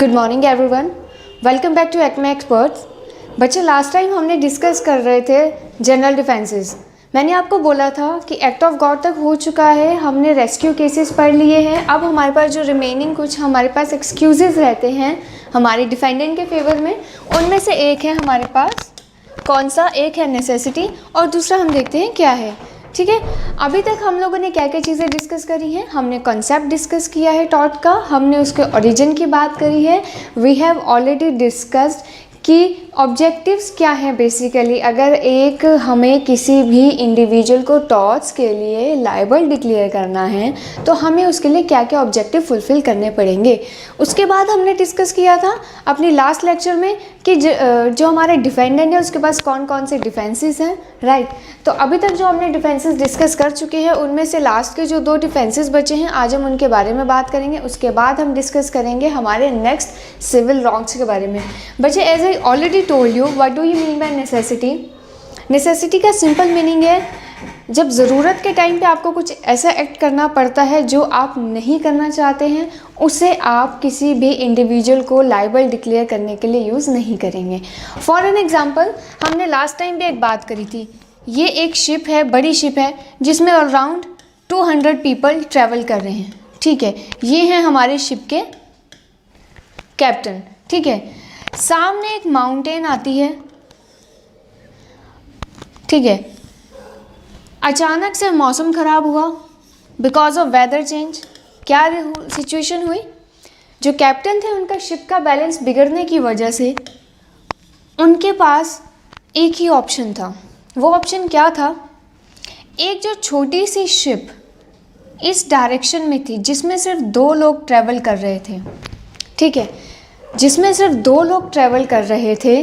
Good morning everyone, welcome back to Acme Experts. बच्चे, last time हमने discuss कर रहे थे जनरल डिफेंसेस। मैंने आपको बोला था कि एक्ट ऑफ गॉड तक हो चुका है, हमने रेस्क्यू केसेस पढ़ लिए हैं। अब हमारे पास जो रिमेनिंग कुछ हमारे पास एक्सक्यूजेस रहते हैं हमारे डिफेंडेंट के फेवर में, उनमें से एक है हमारे पास कौन सा, एक है नेसेसिटी और दूसरा हम देखते हैं क्या है। ठीक है, अभी तक हम लोगों ने क्या क्या चीज़ें डिस्कस करी हैं। हमने कॉन्सेप्ट डिस्कस किया है टॉट का, हमने उसके ओरिजिन की बात करी है। वी हैव ऑलरेडी डिस्कस्ड कि ऑब्जेक्टिव्स क्या हैं बेसिकली। अगर एक हमें किसी भी इंडिविजुअल को टॉट्स के लिए लायबल डिक्लेयर करना है तो हमें उसके लिए क्या क्या ऑब्जेक्टिव फुलफ़िल करने पड़ेंगे। उसके बाद हमने डिस्कस किया था अपनी लास्ट लेक्चर में कि जो हमारे डिफेंडेंट है उसके पास कौन कौन से डिफेंसेस हैं, राइट। तो अभी तक जो हमने डिफेंसेस डिस्कस कर चुके हैं उनमें से लास्ट के जो 2 डिफेंसेस बचे हैं आज हम उनके बारे में बात करेंगे। उसके बाद हम डिस्कस करेंगे हमारे नेक्स्ट सिविल रॉन्ग्स के बारे में। बच्चे, as I already told you, what do you mean by necessity. Necessity का सिंपल मीनिंग है जब ज़रूरत के टाइम पे आपको कुछ ऐसा एक्ट करना पड़ता है जो आप नहीं करना चाहते हैं, उसे आप किसी भी इंडिविजुअल को लायबल डिक्लेयर करने के लिए यूज़ नहीं करेंगे। फॉर एन एग्जांपल, हमने लास्ट टाइम भी एक बात करी थी। ये एक शिप है, बड़ी शिप है जिसमें अराउंड 200 पीपल ट्रैवल कर रहे हैं। ठीक है, ये हैं हमारे शिप के कैप्टन। ठीक है, सामने एक माउंटेन आती है। ठीक है, अचानक से मौसम ख़राब हुआ बिकॉज ऑफ वेदर चेंज। क्या सिचुएशन हुई, जो कैप्टन थे उनका शिप का बैलेंस बिगड़ने की वजह से उनके पास एक ही ऑप्शन था। वो ऑप्शन क्या था, एक जो छोटी सी शिप इस डायरेक्शन में थी जिसमें सिर्फ 2 लोग ट्रैवल कर रहे थे। ठीक है, जिसमें सिर्फ 2 लोग ट्रैवल कर रहे थे।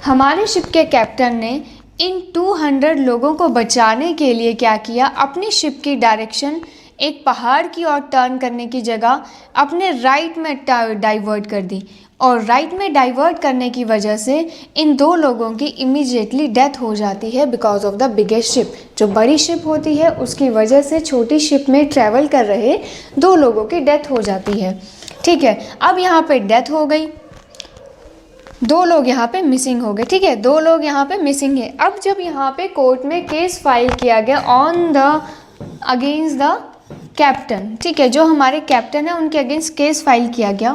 हमारे शिप के कैप्टन ने इन 200 लोगों को बचाने के लिए क्या किया, अपनी शिप की डायरेक्शन एक पहाड़ की ओर टर्न करने की जगह अपने राइट में डाइवर्ट कर दी। और राइट में डाइवर्ट करने की वजह से इन 2 लोगों की इमीडिएटली डेथ हो जाती है because of the biggest ship. जो बड़ी शिप होती है उसकी वजह से छोटी शिप में ट्रैवल कर रहे 2 लोगों की डेथ हो जाती है। ठीक है, अब यहाँ पे डेथ हो गई, 2 लोग यहाँ पे मिसिंग हो गए। ठीक है, 2 लोग यहाँ पे मिसिंग है। अब जब यहाँ पे कोर्ट में केस फाइल किया गया on the against the captain, ठीक है, जो हमारे कैप्टन है उनके अगेंस्ट केस फाइल किया गया,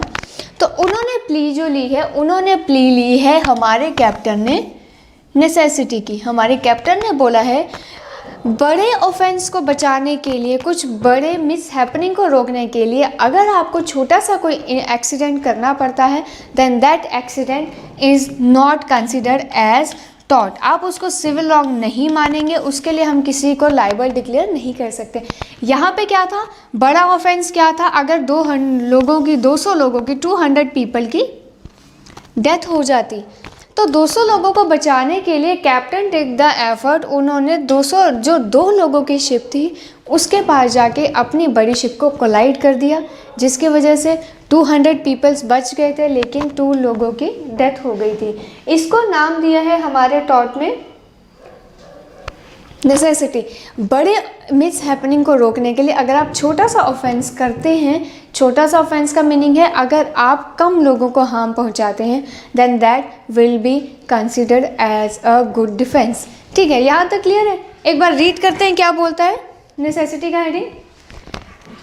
तो उन्होंने प्ली जो ली है, उन्होंने प्ली ली है हमारे कैप्टन ने नेसेसिटी की। हमारे कैप्टन ने बोला है बड़े ऑफेंस को बचाने के लिए, कुछ बड़े मिस हैपनिंग को रोकने के लिए अगर आपको छोटा सा कोई एक्सीडेंट करना पड़ता है then that accident is not considered as टॉट। आप उसको सिविल रॉन्ग नहीं मानेंगे, उसके लिए हम किसी को लायबल डिक्लेयर नहीं कर सकते। यहाँ पे क्या था, बड़ा ऑफेंस क्या था, अगर 200 लोगों की 200 पीपल की डेथ हो जाती तो 200 लोगों को बचाने के लिए कैप्टन टेक द एफर्ट, उन्होंने 2 लोगों की शिप थी उसके पास जाके अपनी बड़ी शिप को कोलाइड कर दिया, जिसकी वजह से 200 पीपल्स बच गए थे लेकिन 2 लोगों की डेथ हो गई थी। इसको नाम दिया है हमारे टॉट में नेसेसिटी। बड़े मिस हैपनिंग को रोकने के लिए अगर आप छोटा सा ऑफेंस करते हैं, छोटा सा ऑफेंस का मीनिंग है अगर आप कम लोगों को हार्म पहुंचाते हैं then that will be considered as a good defence. ठीक है, यहाँ तक क्लियर है। एक बार रीड करते हैं क्या बोलता है नेसेसिटी का heading.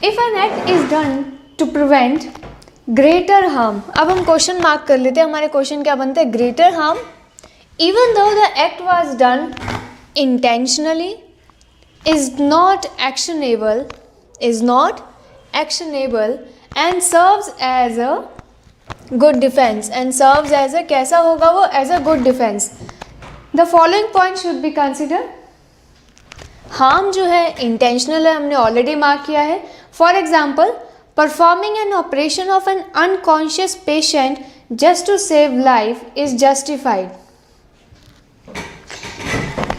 If an act is done to prevent greater harm. अब हम क्वेश्चन मार्क कर लेते हैं, हमारे क्वेश्चन क्या बनते हैं, greater harm even though the act was done intentionally is not actionable and serves as a good defense and serves as a कैसा होगा वो, as a good defense. The following point should be considered. harm जो है intentional है, हमने already mark किया है। For example, performing an operation of an unconscious patient just to save life is justified.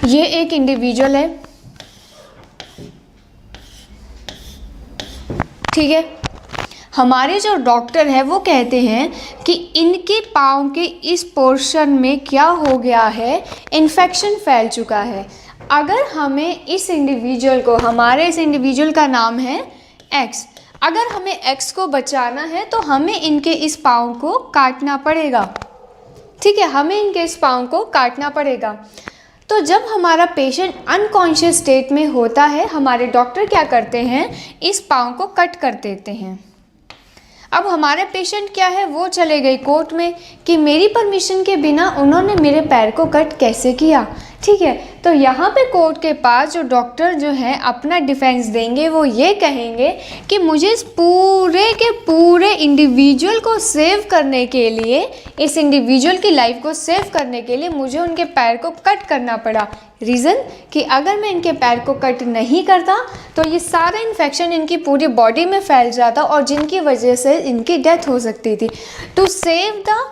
ये एक इंडिविजुअल है, ठीक है, हमारे जो डॉक्टर है वो कहते हैं कि इनके पाँव के इस पोर्शन में क्या हो गया है, इन्फेक्शन फैल चुका है। अगर हमें इस इंडिविजुअल को, हमारे इस इंडिविजुअल का नाम है एक्स, अगर हमें एक्स को बचाना है तो हमें इनके इस पाँव को काटना पड़ेगा, ठीक है, हमें इनके इस पाँव को काटना पड़ेगा। तो जब हमारा पेशेंट अनकॉन्शियस स्टेट में होता है, हमारे डॉक्टर क्या करते हैं, इस पाँव को कट कर देते हैं। अब हमारे पेशेंट क्या है, वो चले गए कोर्ट में कि मेरी परमिशन के बिना उन्होंने मेरे पैर को कट कैसे किया, ठीक है। तो यहाँ पे कोर्ट के पास जो डॉक्टर जो है अपना डिफेंस देंगे, वो ये कहेंगे कि मुझे इस पूरे के पूरे इंडिविजुअल को सेव करने के लिए, इस इंडिविजुअल की लाइफ को सेव करने के लिए मुझे उनके पैर को कट करना पड़ा। रीज़न कि अगर मैं इनके पैर को कट नहीं करता तो ये सारा इन्फेक्शन इनकी पूरी बॉडी में फैल जाता और जिनकी वजह से इनकी डेथ हो सकती थी। To save the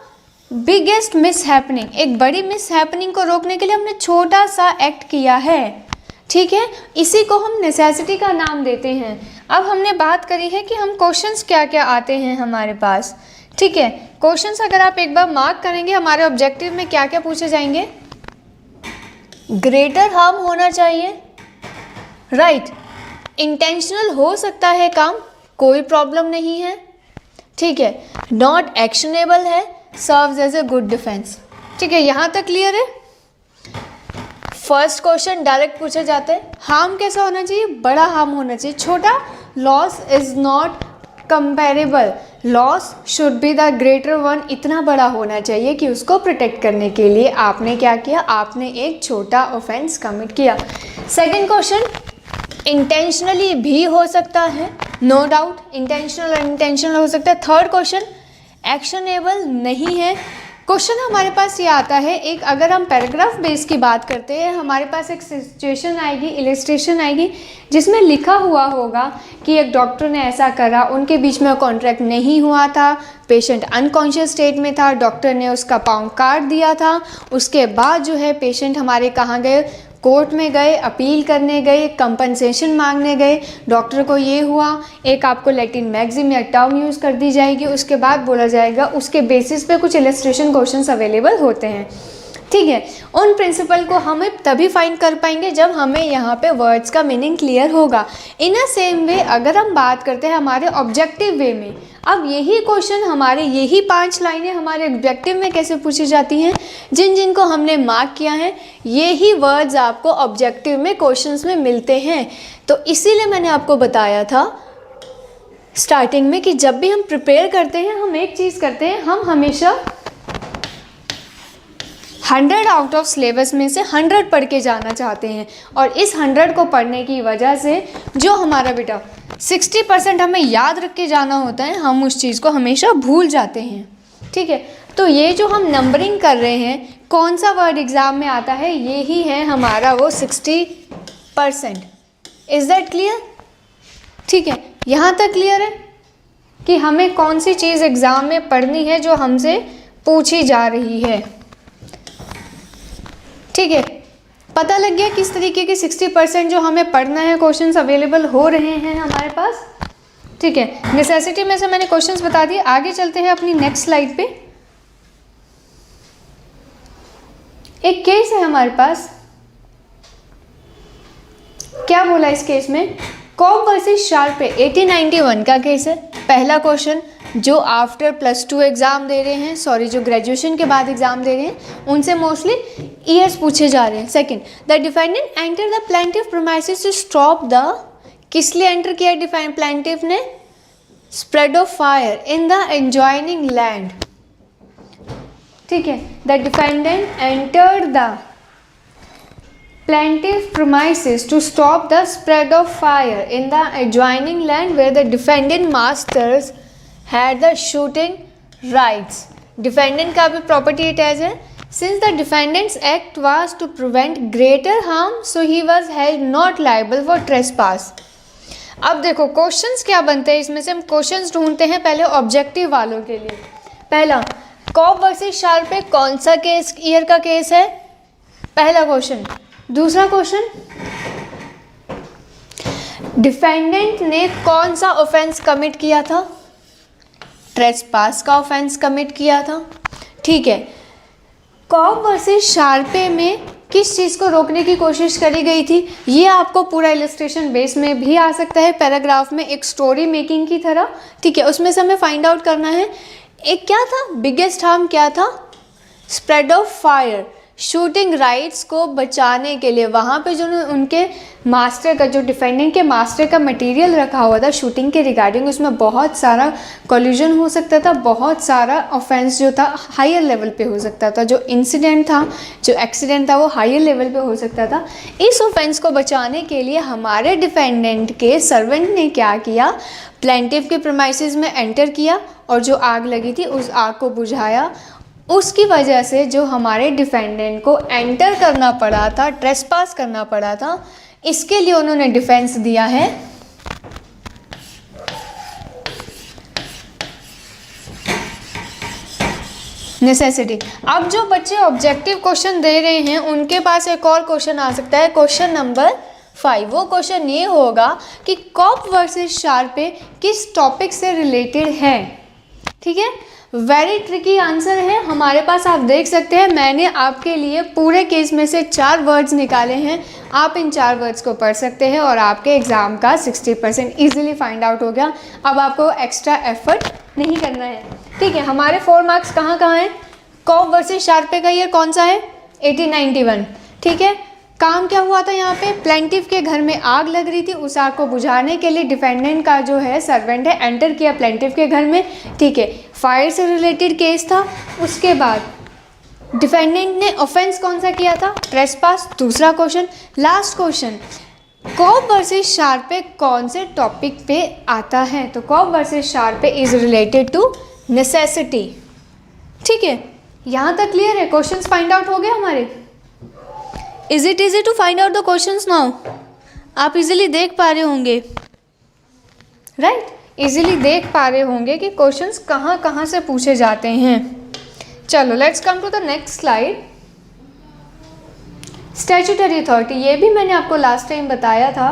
biggest miss happening, एक बड़ी मिस हैपनिंग को रोकने के लिए हमने छोटा सा एक्ट किया है, ठीक है। इसी को हम नेसेसिटी का नाम देते हैं। अब हमने बात करी है कि हम क्वेश्चंस क्या क्या आते हैं हमारे पास, ठीक है। क्वेश्चंस अगर आप एक बार मार्क करेंगे, हमारे ऑब्जेक्टिव में क्या क्या पूछे जाएंगे, ग्रेटर हार्म होना चाहिए, राइट, इंटेंशनल हो सकता है काम, कोई प्रॉब्लम नहीं है, ठीक है, नॉट एक्शनेबल है, serves as a good defence, ठीक है। यहाँ तक क्लियर है। फर्स्ट क्वेश्चन डायरेक्ट पूछे जाते हैं, हार्म कैसा होना चाहिए, बड़ा हार्म होना चाहिए, छोटा, loss is not comparable, loss should be the greater one, इतना बड़ा होना चाहिए कि उसको प्रोटेक्ट करने के लिए आपने क्या किया, आपने एक छोटा ऑफेंस कमिट किया। सेकंड क्वेश्चन, इंटेंशनली भी हो सकता है, नो डाउट, इंटेंशनल और इंटेंशनल हो सकता है। थर्ड क्वेश्चन, एक्शनेबल नहीं है। क्वेश्चन हमारे पास ये आता है, एक अगर हम पैराग्राफ बेस की बात करते हैं, हमारे पास एक सिचुएशन आएगी, इलस्ट्रेशन आएगी, जिसमें लिखा हुआ होगा कि एक डॉक्टर ने ऐसा करा, उनके बीच में कॉन्ट्रैक्ट नहीं हुआ था, पेशेंट अनकॉन्शियस स्टेट में था, डॉक्टर ने उसका पाँव काट दिया था, उसके बाद जो है पेशेंट हमारे कहाँ गए, कोर्ट में गए, अपील करने गए, कंपनसेशन मांगने गए, डॉक्टर को ये हुआ, एक आपको लैटिन मैक्सिम या टर्म यूज़ कर दी जाएगी, उसके बाद बोला जाएगा, उसके बेसिस पे कुछ इलस्ट्रेशन क्वेश्चंस अवेलेबल होते हैं, ठीक है। उन प्रिंसिपल को हमें तभी फाइंड कर पाएंगे जब हमें यहाँ पे वर्ड्स का मीनिंग क्लियर होगा। इन अ सेम वे अगर हम बात करते हैं हमारे ऑब्जेक्टिव वे में, अब यही क्वेश्चन हमारे, यही 5 लाइनें हमारे ऑब्जेक्टिव में कैसे पूछी जाती हैं, जिन जिनको हमने मार्क किया है, यही वर्ड्स आपको ऑब्जेक्टिव में क्वेश्चंस में मिलते हैं। तो इसीलिए मैंने आपको बताया था स्टार्टिंग में कि जब भी हम प्रिपेयर करते हैं, हम एक चीज़ करते हैं, हम हमेशा 100 आउट ऑफ सिलेबस में से 100 पढ़ के जाना चाहते हैं, और इस 100 को पढ़ने की वजह से जो हमारा बेटा 60% हमें याद रख के जाना होता है, हम उस चीज़ को हमेशा भूल जाते हैं, ठीक है। तो ये जो हम नंबरिंग कर रहे हैं, कौन सा वर्ड एग्ज़ाम में आता है, ये ही है हमारा वो 60%। इज़ दैट क्लियर, ठीक है। यहाँ तक क्लियर है कि हमें कौन सी चीज़ एग्ज़ाम में पढ़नी है जो हमसे पूछी जा रही है, ठीक है। पता लग गया किस तरीके के 60% जो हमें पढ़ना है क्वेश्चंस अवेलेबल हो रहे हैं हमारे पास, ठीक है। नेसेसिटी में से मैंने क्वेश्चंस बता दिए। आगे चलते हैं अपनी नेक्स्ट स्लाइड पे। एक केस है हमारे पास, क्या बोला इस केस में, कॉब वर्सेस शार्प पे 1891 का केस है। पहला क्वेश्चन जो आफ्टर +2 एग्ज़ाम दे रहे हैं, सॉरी जो ग्रेजुएशन के बाद एग्ज़ाम दे रहे हैं, उनसे मोस्टली ईयर्स पूछे जा रहे हैं। Second, the defendant enter the plaintiff premises to stop the, किस लिए एंटर किया प्लेंटिफ ने, spread of fire in the adjoining land, ठीक है। The defendant enter the plaintiff premises to stop the spread of fire in the adjoining land where the defendant masters had the shooting rights. Defendant का भी property attached है. Since the defendant's act was to prevent greater harm, so he was held not liable for trespass. अब देखो questions क्या बनते हैं, इसमें से हम क्वेश्चंस ढूंढते हैं पहले ऑब्जेक्टिव वालों के लिए। पहला, कॉब वर्सेस शार्प पे कौन सा केस, ईयर का केस है, पहला क्वेश्चन। दूसरा क्वेश्चन, डिफेंडेंट ने कौन सा ऑफेंस कमिट किया था, ट्रेसपास का ऑफेंस कमिट किया था, ठीक है। कॉब वर्सेस शार्पे में किस चीज़ को रोकने की कोशिश करी गई थी। ये आपको पूरा इलस्ट्रेशन बेस में भी आ सकता है, पैराग्राफ में एक स्टोरी मेकिंग की तरह, ठीक है। उसमें से हमें फाइंड आउट करना है एक क्या था, बिगेस्ट हार्म क्या था, spread of fire, shooting rights को बचाने के लिए वहाँ पे जो उनके मास्टर का, जो डिफेंडेंट के मास्टर का मटेरियल रखा हुआ था शूटिंग के रिगार्डिंग, उसमें बहुत सारा कोलिजन हो सकता था, बहुत सारा ऑफेंस जो था हायर लेवल पे हो सकता था, जो इंसिडेंट था, जो एक्सीडेंट था वो हायर लेवल पे हो सकता था। इस ऑफेंस को बचाने के लिए हमारे डिफेंडेंट के सर्वेंट ने क्या किया, प्लेंटिफ के प्रीमाइसेस में एंटर किया और जो आग लगी थी उस आग को बुझाया। उसकी वजह से जो हमारे डिफेंडेंट को एंटर करना पड़ा था, ट्रेसपास करना पड़ा था, इसके लिए उन्होंने डिफेंस दिया है नेसेसिटी। अब जो बच्चे ऑब्जेक्टिव क्वेश्चन दे रहे हैं उनके पास एक और क्वेश्चन आ सकता है, क्वेश्चन नंबर 5। वो क्वेश्चन ये होगा कि कॉप वर्सेस शार्पे किस टॉपिक से रिलेटेड है, ठीक है। वेरी ट्रिकी आंसर है हमारे पास, आप देख सकते हैं मैंने आपके लिए पूरे केस में से 4 वर्ड्स निकाले हैं। आप इन 4 वर्ड्स को पढ़ सकते हैं और आपके एग्ज़ाम का 60% ईजिली फाइंड आउट हो गया। अब आपको एक्स्ट्रा एफर्ट नहीं करना है, ठीक है। हमारे 4 मार्क्स कहाँ कहाँ हैं, कॉप वर्सेस शार्पे का ईयर कौन सा है, 1891, ठीक है। काम क्या हुआ था यहाँ पे, प्लेंटिफ के घर में आग लग रही थी, उस आग को बुझाने के लिए डिफेंडेंट का जो है सर्वेंट है एंटर किया प्लेंटिफ के घर में, ठीक है। फायर से रिलेटेड केस था। उसके बाद डिफेंडेंट ने ऑफेंस कौन सा किया था, ट्रेसपास। दूसरा question, last question, Cope versus Sharpe कौन से टॉपिक पे आता है, तो Cope versus Sharpe is related to necessity, ठीक है। यहाँ तक क्लियर है, क्वेश्चंस फाइंड आउट हो गए हमारे। Is it easy to find out the questions now, आप इजीली देख पा रहे होंगे, राइट, इजीली देख पा रहे होंगे कि क्वेश्चंस कहाँ कहाँ से पूछे जाते हैं। चलो let's come to the next slide. Statutory authority, ये भी मैंने आपको लास्ट टाइम बताया था,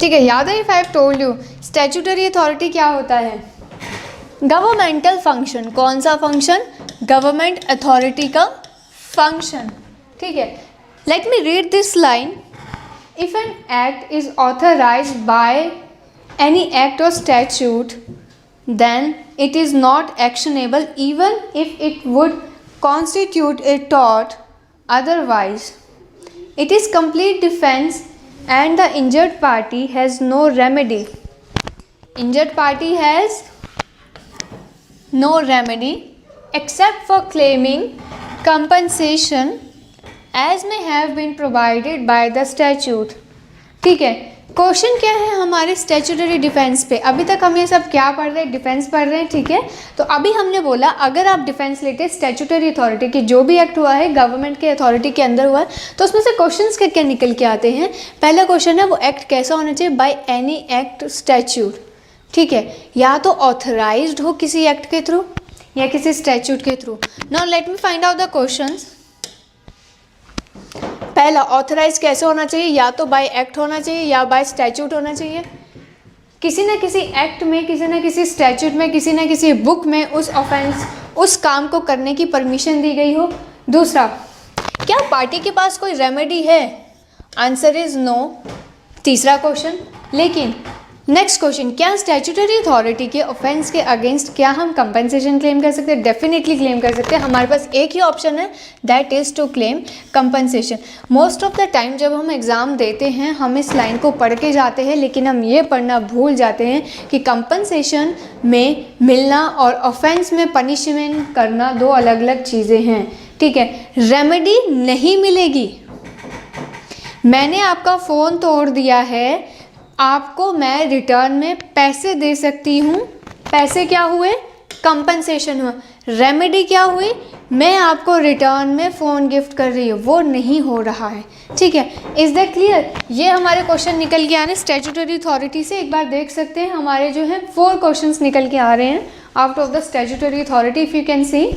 ठीक है, याद है। If I have told you statutory authority क्या होता है, गवर्नमेंटल फंक्शन। कौन सा फंक्शन, गवर्नमेंट अथॉरिटी का फंक्शन, ठीक है। Let me read this line, if N act is authorised bye any act or statute then it is not actionable even if it would constitute a tort otherwise. It is complete defense and the injured party has no remedy. Injured party has no remedy except for claiming compensation as may have been provided by the statute, ठीक है। Question क्या है हमारे statutory defence पे। अभी तक हम ये सब क्या पढ़ रहे हैं, डिफेंस पढ़ रहे हैं, ठीक है। तो अभी हमने बोला अगर आप डिफेंस लेते हैं स्टैट्यूटरी अथॉरिटी की, जो भी एक्ट हुआ है गवर्नमेंट के अथॉरिटी के अंदर हुआ है, तो उसमें से क्वेश्चंस क्या क्या निकल के आते हैं। पहला क्वेश्चन है वो एक्ट कैसा होना चाहिए, बाय एनी एक्ट स्टैट्यूट, ठीक है, या तो ऑथराइज्ड हो किसी एक्ट के थ्रू या किसी स्टैट्यूट के through. Now let me find out the questions. पहला, ऑथराइज कैसे होना चाहिए, या तो बाय एक्ट होना चाहिए या बाय स्टैट्यूट होना चाहिए, किसी न किसी एक्ट में, किसी न किसी स्टैट्यूट में, किसी न किसी बुक में उस ऑफेंस, उस काम को करने की परमिशन दी गई हो। दूसरा, क्या पार्टी के पास कोई रेमेडी है, आंसर इज नो। तीसरा क्वेश्चन, लेकिन नेक्स्ट क्वेश्चन, क्या स्टैट्यूटरी अथॉरिटी के ऑफेंस के अगेंस्ट क्या हम कंपनसेशन क्लेम कर सकते हैं, डेफिनेटली क्लेम कर सकते हैं। हमारे पास एक ही ऑप्शन है, that is to claim compensation. Most of the time जब हम एग्ज़ाम देते हैं हम इस लाइन को पढ़ के जाते हैं, लेकिन हम ये पढ़ना भूल जाते हैं कि कंपनसेशन में मिलना और ऑफेंस में पनिशमेंट करना दो अलग अलग चीज़ें हैं, ठीक है। रेमेडी नहीं मिलेगी, मैंने आपका फ़ोन तोड़ दिया है, आपको मैं रिटर्न में पैसे दे सकती हूँ, पैसे क्या हुए, कंपनसेशन हुआ। रेमेडी क्या हुई, मैं आपको रिटर्न में फ़ोन गिफ्ट कर रही हूँ, वो नहीं हो रहा है, ठीक है। Is that clear. ये हमारे क्वेश्चन निकल के आ रहे हैं स्टैट्यूटरी अथॉरिटी से। एक बार देख सकते हैं हमारे जो है 4 क्वेश्चंस निकल के आ रहे हैं out of the statutory authority, if you can see.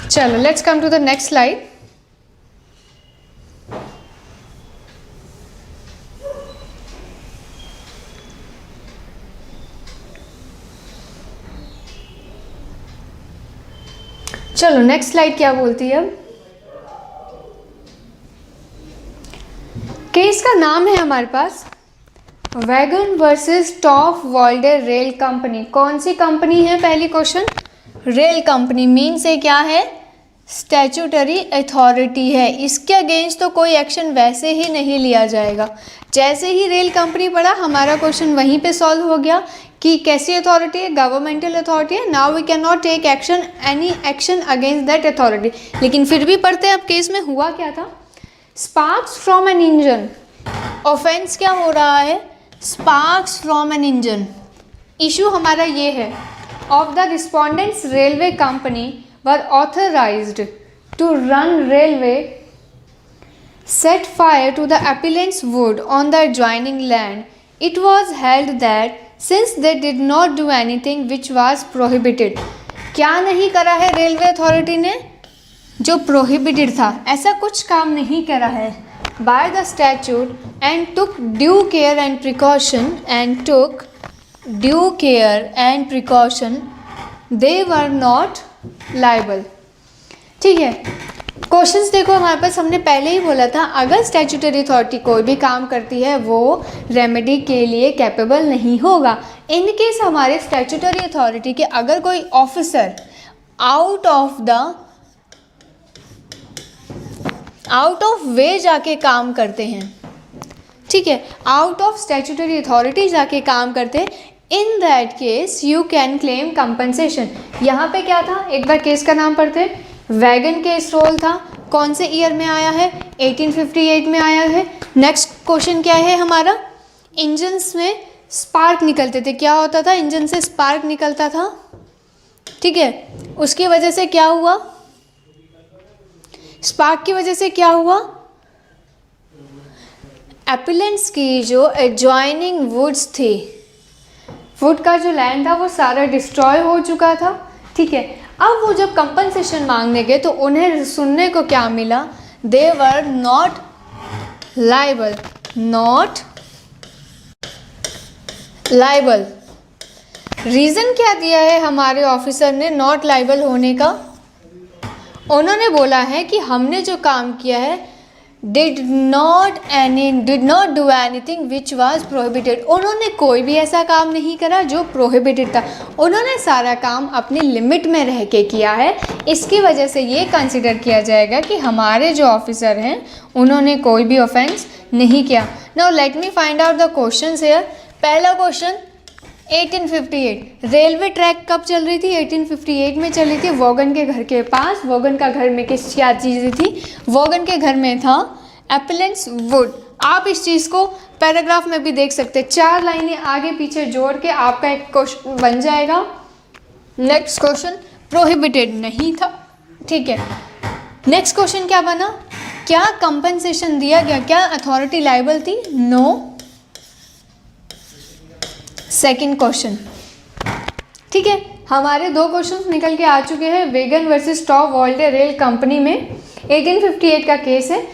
चलो let's come to the next slide. चलो नेक्स्ट स्लाइड क्या बोलती है अब। केस का नाम है हमारे पास Vaughan versus Taff Vale rail company. कौन सी कंपनी है? पहली क्वेश्चन, रेल कंपनी मीन से क्या है? स्टैट्यूटरी अथॉरिटी है। इसके अगेंस्ट तो कोई एक्शन वैसे ही नहीं लिया जाएगा। जैसे ही रेल कंपनी पढ़ा हमारा क्वेश्चन वहीं पे सॉल्व हो गया कि कैसी अथॉरिटी है? गवर्नमेंटल अथॉरिटी है। Now we can not take action, any action against that authority. लेकिन फिर भी पढ़ते हैं अब केस में हुआ क्या था। Sparks from an engine, offence क्या हो रहा है? Sparks from an engine. Issue हमारा ये है, of the respondents railway company were authorised to run railway set fire to the appellant's wood on the adjoining land. It was held that since they did not do anything which was prohibited, क्या नहीं करा है railway authority ने? जो prohibited था, ऐसा कुछ काम नहीं करा है। by the statute and took due care and precaution they were not liable। ठीक है, क्वेश्चंस देखो हमारे पास, हमने पहले ही बोला था अगर स्टैट्यूटरी अथॉरिटी कोई भी काम करती है वो रेमेडी के लिए कैपेबल नहीं होगा। इन केस हमारे स्टैट्यूटरी अथॉरिटी के अगर कोई ऑफिसर आउट ऑफ वे जाके काम करते हैं, ठीक है, आउट ऑफ स्टैट्यूटरी अथॉरिटी जाके काम करते हैं, in that case you can claim compensation. यहाँ पे क्या था, एक बार केस का नाम पढ़ते हैं। वैगन केस रोल था, कौन से ईयर में आया है? 1858 में आया है। नेक्स्ट क्वेश्चन क्या है हमारा? इंजन्स में स्पार्क निकलते थे। क्या होता था? इंजन से स्पार्क निकलता था, ठीक है। उसकी वजह से क्या हुआ? स्पार्क की वजह से क्या हुआ? एपिलेंट्स की जो एडजॉइनिंग वुड्स थी, वुड का जो लैंड था वो सारा डिस्ट्रॉय हो चुका था, ठीक है। अब वो जब कंपनसेशन मांगने गए तो उन्हें सुनने को क्या मिला? They were not liable, not liable. Reason क्या दिया है हमारे ऑफिसर ने नॉट लाइबल होने का? उन्होंने बोला है कि हमने जो काम किया है did not do anything which was prohibited। उन्होंने कोई भी ऐसा काम नहीं करा जो प्रोहिबिटेड था। उन्होंने सारा काम अपनी लिमिट में रह के किया है। इसकी वजह से ये कंसिडर किया जाएगा कि हमारे जो ऑफिसर हैं उन्होंने कोई भी ऑफेंस नहीं किया। Now let me find out the questions here. पहला क्वेश्चन 1858, रेलवे ट्रैक कब चल रही थी? 1858 में चली थी, वॉगन के घर के पास। वॉगन का घर में क्या चीज़ थी? वॉगन के घर में था एपिलेंट्स वुड। आप इस चीज़ को पैराग्राफ में भी देख सकते हैं, 4 लाइनें आगे पीछे जोड़ के आपका एक क्वेश्चन बन जाएगा। नेक्स्ट क्वेश्चन, प्रोहिबिटेड नहीं था, ठीक है। नेक्स्ट क्वेश्चन क्या बना? क्या कंपनसेशन दिया गया? क्या अथॉरिटी लायबल थी? नो। सेकेंड क्वेश्चन, ठीक है। हमारे 2 क्वेश्चंस निकल के आ चुके हैं। Vaughan versus Taff Vale rail company में 1858 का केस है।